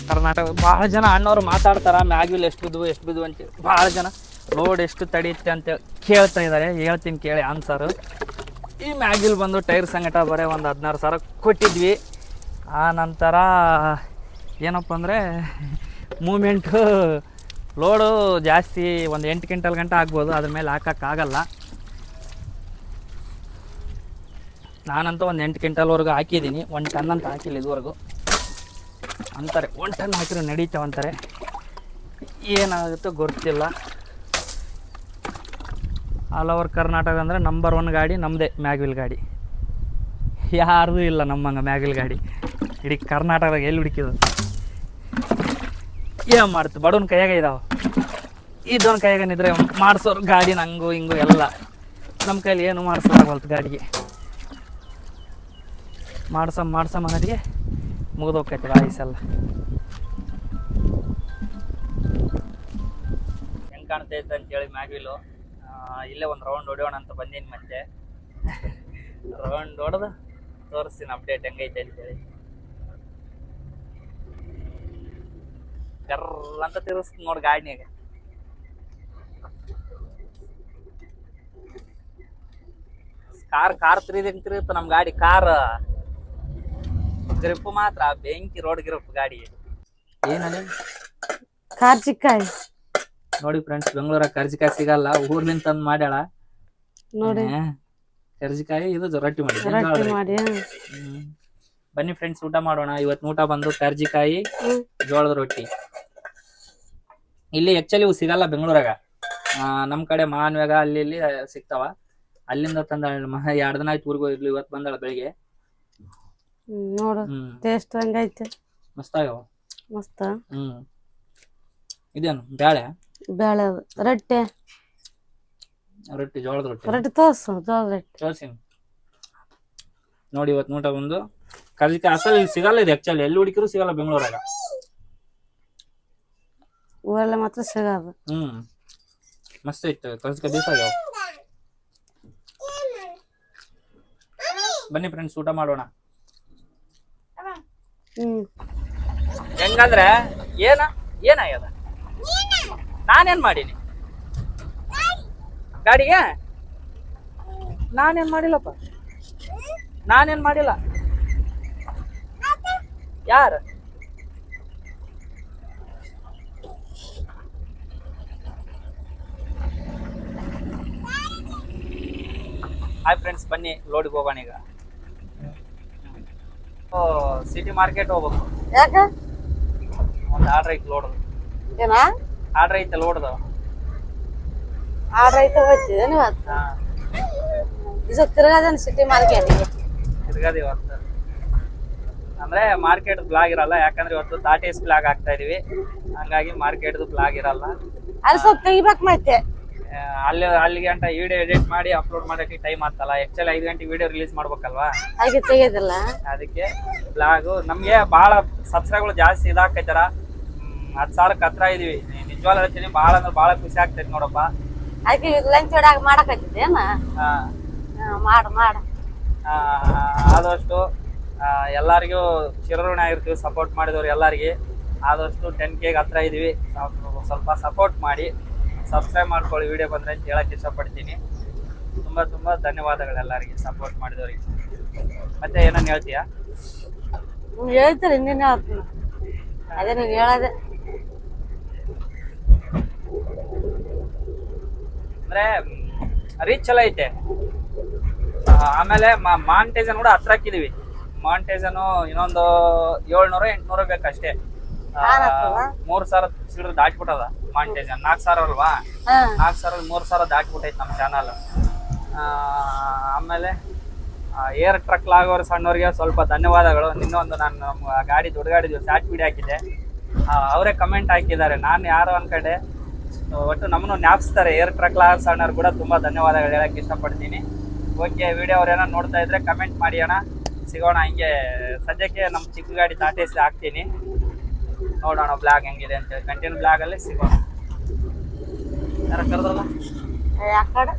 ಕರ್ನಾಟಕ ಭಾಳ ಜನ ಅಣ್ಣವ್ರು ಮಾತಾಡ್ತಾರ ಮ್ಯಾಗ್ವಿಲ್ ಎಷ್ಟು ಬಿದ್ವು ಅಂತ ಭಾಳ ಜನ ಲೋಡ್ ಎಷ್ಟು ತಡೆಯುತ್ತೆ ಅಂತ ಕೇಳ್ತಾ ಇದ್ದಾರೆ. ಹೇಳ್ತೀನಿ ಕೇಳಿ ಆನ್ಸರು. ಈ ಮ್ಯಾಗ್ವಿಲ್ ಬಂದು ಟೈರ್ ಸಂಗಟ ಬರೀ ಒಂದು 16,000 ಕೊಟ್ಟಿದ್ವಿ. ಆ ನಂತರ ಏನಪ್ಪ ಅಂದರೆ ಮೂಮೆಂಟು ಲೋಡು ಜಾಸ್ತಿ ಒಂದು 8 ಕ್ವಿಂಟಲ್ ಗಂಟೆ ಆಗ್ಬೋದು, ಅದ್ರ ಮೇಲೆ ಹಾಕೋಕ್ಕಾಗಲ್ಲ. ನಾನಂತೂ ಒಂದು 8 ಕ್ವಿಂಟಲ್ವರೆಗೂ ಹಾಕಿದ್ದೀನಿ, 1 ಟನ್ ಅಂತ ಹಾಕಿಲ್ಲ ಇದುವರೆಗೂ ಅಂತಾರೆ. 1 ಟನ್ ಹಾಕಿದ್ರೆ ನಡೀತಾವಂತಾರೆ, ಏನಾಗುತ್ತೋ ಗೊತ್ತಿಲ್ಲ. ಆಲ್ ಓವರ್ ಕರ್ನಾಟಕ ಅಂದರೆ ನಂಬರ್ 1 ಗಾಡಿ ನಮ್ಮದೇ ಮ್ಯಾಗ್ವಿಲ್ ಗಾಡಿ. ಯಾರ್ದು ಇಲ್ಲ ನಮ್ಮಂಗೆ ಮ್ಯಾಗ್ವಿಲ್ ಗಾಡಿ ಇಡೀ ಕರ್ನಾಟಕದಾಗ ಎಲ್ಲಿ ಹುಡುಕಿದ್ರು. ಏನು ಮಾಡ್ತು, ಬಡವನ ಕೈಯಾಗ ಇದಾವೆ. ಇದೊಂದು ಕೈಯಾಗನಿದ್ರೆ ಮಾಡಿಸೋರು ಗಾಡಿ ಹಂಗು ಹಿಂಗು ಎಲ್ಲ. ನಮ್ಮ ಕೈಲಿ ಏನು ಮಾಡಿಸೋದಾಗಲ್ತು ಗಾಡಿಗೆ. ಮಾಡ್ಸಮ್ಮ ಗಾಡಿಗೆ ಮುಗಿದೋಗ್ತೈತೆ ಆಯ್ಸೆಲ್ಲ. ಹೆಂಗೆ ಕಾಣ್ತೈತೆ ಅಂತೇಳಿ ಮ್ಯಾಗ್ವಿಲು ಇಲ್ಲೇ ಒಂದು ರೌಂಡ್ ಹೊಡೆಯೋಣ ಅಂತ ಬಂದೀನಿ. ಮತ್ತೆ ರೌಂಡ್ ಹೊಡೆದು ತೋರಿಸ್ತೀನಿ ಅಪ್ಡೇಟ್ ಹೆಂಗೈತೆ ಅಂತೇಳಿ. ಕರ್ರ ಅಂತ ತಿರ್ಸ್ತೀನಿ ನೋಡಿ ಗಾಡಿನಾಗ. ಕಾರ್ ತಿರುಗುತ್ತೆ ನಮ್ಮ ಗಾಡಿ. ಕಾರ್ ಗ್ರಿಪ್ ಮಾತ್ರ ಬೆಂಕಿ ರೋಡ್ ಗ್ರಿಪ್ ಗಾಡಿ. ಏನಲ್ಲಿ ಕಾರ್ಜಿಕಾಯಿ ನೋಡಿ ಫ್ರೆಂಡ್ಸ್, ಬೆಂಗಳೂರಾಗ ಕರ್ಜಿಕಾಯಿ ಸಿಗಲ್ಲ, ಊರ್ಲಿಂದ ತಂದು ಮಾಡ್ಯಾಳ ನೋಡಿ ಕರ್ಜಿಕಾಯಿ. ಇದು ರೊಟ್ಟಿ ಮಾಡಿ. ಬನ್ನಿ ಫ್ರೆಂಡ್ಸ್, ಊಟ ಮಾಡೋಣ. ಇವತ್ತು ಊಟ ಬಂದು ಕರ್ಜಿಕಾಯಿ ಜೋಳದ ರೊಟ್ಟಿ. ಇಲ್ಲಿ ಆಕ್ಚುಲಿ ಇವು ಸಿಗಲ್ಲ ಬೆಂಗಳೂರಾಗ, ನಮ್ಮ ಕಡೆ ಮಾನ್ವೇಗ ಅಲ್ಲಿ ಇಲ್ಲಿ ಸಿಗ್ತಾವ. ಅಲ್ಲಿಂದ ತಂದ 2 ದಿನ ಆಯ್ತು ಊರಿಗೆ ಹೋಗಿದ್ಲು, ಇವತ್ತು ಬಂದಾಳ ಬೆಳಿಗ್ಗೆ. ನೋಡು ಟೇಸ್ಟ್ ಹೆಂಗೈತೆ, ಮಸ್ತ್ ಆಗ್ಯಾವ. ಮಸ್ತ. ಇದೇನು ಬ್ಯಾಳೆ ರೊಟ್ಟಿ ಜೋಳದ ರೊಟ್ಟಿ ತೋರ್ಸು. ಜೋಳದ ರೊಟ್ಟಿ ತೋರ್ಸಿ ನೋಡಿ. ಇವತ್ತು ಊಟ ಬಂದು ಕರ್ಜಿಕಾಯಿ. ಅಸಲ್ ಇಲ್ಲಿ ಸಿಗಲ್ಲ ಇದು ಆಕ್ಚುಲಿ, ಎಲ್ಲಿ ಹುಡುಕಿದ್ರು ಸಿಗಲ್ಲ ಬೆಂಗಳೂರಾಗ. ಊರೆಲ್ಲ ಮಾತ್ರ ಸಿಗಲ್ಲ. ಮಸ್ತ್ ಇತ್ತು ಕರ್ಜಿಕಾಯಿ, ದಿವಸ ಆಗ್ಯಾವ. ಬನ್ನಿ ಫ್ರೆಂಡ್ಸ್, ಊಟ ಮಾಡೋಣ. ಹೆಂಗಂದ್ರೆ ಏನಾಗ್ಯದ, ನಾನೇನ್ ಮಾಡೀನಿ ಗಾಡಿಗೆ? ನಾನೇನ್ ಮಾಡಿಲ್ಲಪ್ಪ, ನಾನೇನ್ ಮಾಡಿಲ್ಲ. ಯಾರು ಹಾಯ್ ಫ್ರೆಂಡ್ಸ್, ಬನ್ನಿ ಲೋಡ್ಗೆ ಹೋಗೋಣ ಈಗ. ಸಿಟಿ ಮಾರ್ಕೆಟ್ ಹೋಗ್ಬೇಕು. ಯಾಕ? ಒಂದು ಆರ್ಡ್ರ್ ಐತೆ ಲೋಡ್ದು. ಏನಾ ಆರ್ಡ್ರ್ ಐತೆ ಲೋಡ್ದು. ಆರ್ಡ್ರ್ ಐತೆ ಹೋಗ್ತಿದ್ದೇನೆ ಇವತ್ತು. ಇದು ತಿರ್ಗಾದೇನು ಸಿಟಿ ಮಾರ್ಕೆಟಿಗೆ? ತಿರ್ಗಾದ ಇವತ್ತು ಅಂದ್ರೆ ಮಾರ್ಕೆಟ್ ಬ್ಲಾಗ್ ಇರಲ್ಲ, ಯಾಕಂದ್ರೆ ಇವತ್ತು ತಾಟೇಸ್ ಬ್ಲಾಗ್ ಆಗ್ತಾ ಇದೀವಿ, ಹಂಗಾಗಿ ಮಾರ್ಕೆಟ್ದು ಬ್ಲಾಗ್ ಇರಲ್ಲ. ಅಲ್ಲಿ ಸ್ವಲ್ಪ ತೆಗಿಬೇಕು. ಮತ್ತೆ ಅಲ್ಲಿಗೆ ಗಂಟ ವಿಡಿಯೋ ಎಡಿಟ್ ಮಾಡಿ ಅಪ್ಲೋಡ್ ಮಾಡೋಕ್ಕೆ ಟೈಮ್ ಆಗ್ತಲ್ಲ. ಆಕ್ಚುಲಿ 5 ಗಂಟೆಗೆ ವಿಡಿಯೋ ರಿಲೀಸ್ ಮಾಡ್ಬೇಕಲ್ವಾ, ಹಾಗೆ ತೆಗೆಯೋದಿಲ್ಲ. ಅದಕ್ಕೆ ಬ್ಲಾಗು. ನಮ್ಗೆ ಭಾಳ ಸಬ್ಸ್ಕ್ರೈಬ್ಗಳು ಜಾಸ್ತಿ ಇದಾಕೈತಾರ, 10,000 ಹತ್ರ ಇದೀವಿ. ನಿಜವಾಗ್ಲೂ ಹೇಳ್ತೀನಿ, ಭಾಳ ಅಂದ್ರೆ ಭಾಳ ಖುಷಿ ಆಗ್ತೈತಿ ನೋಡಪ್ಪ. ಅದಕ್ಕೆ ಲಂಚ್ ಹೊಡ್ಯಾಗ ಮಾಡಕತ್ತಿದ್ದೇನ? ಮಾಡ ಆದಷ್ಟು ಎಲ್ಲರಿಗೂ ಚಿರಋಣಿ ಆಗಿರ್ತೀವಿ, ಸಪೋರ್ಟ್ ಮಾಡಿದವ್ರು ಎಲ್ಲರಿಗೆ. ಆದಷ್ಟು 10K ಹತ್ರ ಇದೀವಿ, ಸ್ವಲ್ಪ ಸಪೋರ್ಟ್ ಮಾಡಿ, ಸಬ್ಸ್ಕ್ರೈಬ್ ಮಾಡ್ಕೊಳ್ಳಿ ವಿಡಿಯೋ ಬಂದರೆ ಅಂತ ಹೇಳಕ್ಕೆ ಇಷ್ಟಪಡ್ತೀನಿ. ತುಂಬ ಧನ್ಯವಾದಗಳು ಎಲ್ಲರಿಗೆ ಸಪೋರ್ಟ್ ಮಾಡಿದವ್ರಿಗೆ. ಮತ್ತೆ ಏನನ್ನ ಹೇಳ್ತೀಯಾ? ಹೇಳ್ತೀರಿ, ಇನ್ನೇನು ಹೇಳ್ತೀನಿ. ಅದೇ ನೀವು ಹೇಳೋದೆ. ಅಂದ್ರೆ ರೀಚ್ ಎಲ್ಲ ಐತೆ. ಆಮೇಲೆ ಮಾನಿಟೈಸನ್ ಕೂಡ ಹತ್ರ ಹಾಕಿದೀವಿ. ಮಾನಿಟೈಸನ್ ಇನ್ನೊಂದು 700-800 ಬೇಕಷ್ಟೇ. 3,000 ಚಿಲ್ಲರೆ ದಾಟ್ಬಿಟ್ಟದ ಮಾನಿಟೈಸನ್. 4,000 ಅಲ್ವಾ, 4,000 3,000 ದಾಟ್ಬಿಟ್ಟೈತೆ ನಮ್ಮ ಚಾನಲ್. ಆಮೇಲೆ ಏರ್ ಟ್ರಕ್ ಲಾಗೋರು ಸಣ್ಣವ್ರಿಗೆ ಸ್ವಲ್ಪ ಧನ್ಯವಾದಗಳು. ಇನ್ನೊಂದು ನಾನು ನಮ್ಮ ಗಾಡಿ ದೊಡ್ಡ ಗಾಡಿ ಶಾರ್ಟ್ ವಿಡಿಯೋ ಹಾಕಿದ್ದೆ, ಅವರೇ ಕಮೆಂಟ್ ಹಾಕಿದ್ದಾರೆ. ನಾನು ಯಾರು ಅನ್ಕಂಡೆ, ಒಟ್ಟು ನಮ್ಮನ್ನು ಜ್ಞಾಪಿಸ್ತಾರೆ. ಏರ್ ಟ್ರಕ್ ಲಾಗೋ ಸಣ್ಣವ್ರು ಕೂಡ ತುಂಬ ಧನ್ಯವಾದಗಳು ಹೇಳಕ್ಕೆ ಇಷ್ಟಪಡ್ತೀನಿ. ಓಕೆ, ವಿಡಿಯೋ ಅವ್ರು ಏನೋ ನೋಡ್ತಾ ಇದ್ರೆ ಕಮೆಂಟ್ ಮಾಡಿ ಅಣ್ಣ, ಸಿಗೋಣ. ಹಿಂಗೆ ಸದ್ಯಕ್ಕೆ ನಮ್ಮ ಚಿಕ್ಕ ಗಾಡಿ ತಾಟೇಸಿ ಹಾಕ್ತೀನಿ, ನೋಡೋಣ ಬ್ಲಾಗ್ ಹೆಂಗಿದೆ ಅಂತೇಳಿ. ಕಂಟಿನ್ಯೂ ಬ್ಲಾಗಲ್ಲಿ ಸಿಗೋಣ. ಯಾರ ಕರೆದ್ರಲ್ಲ ಯಾಕಡೆ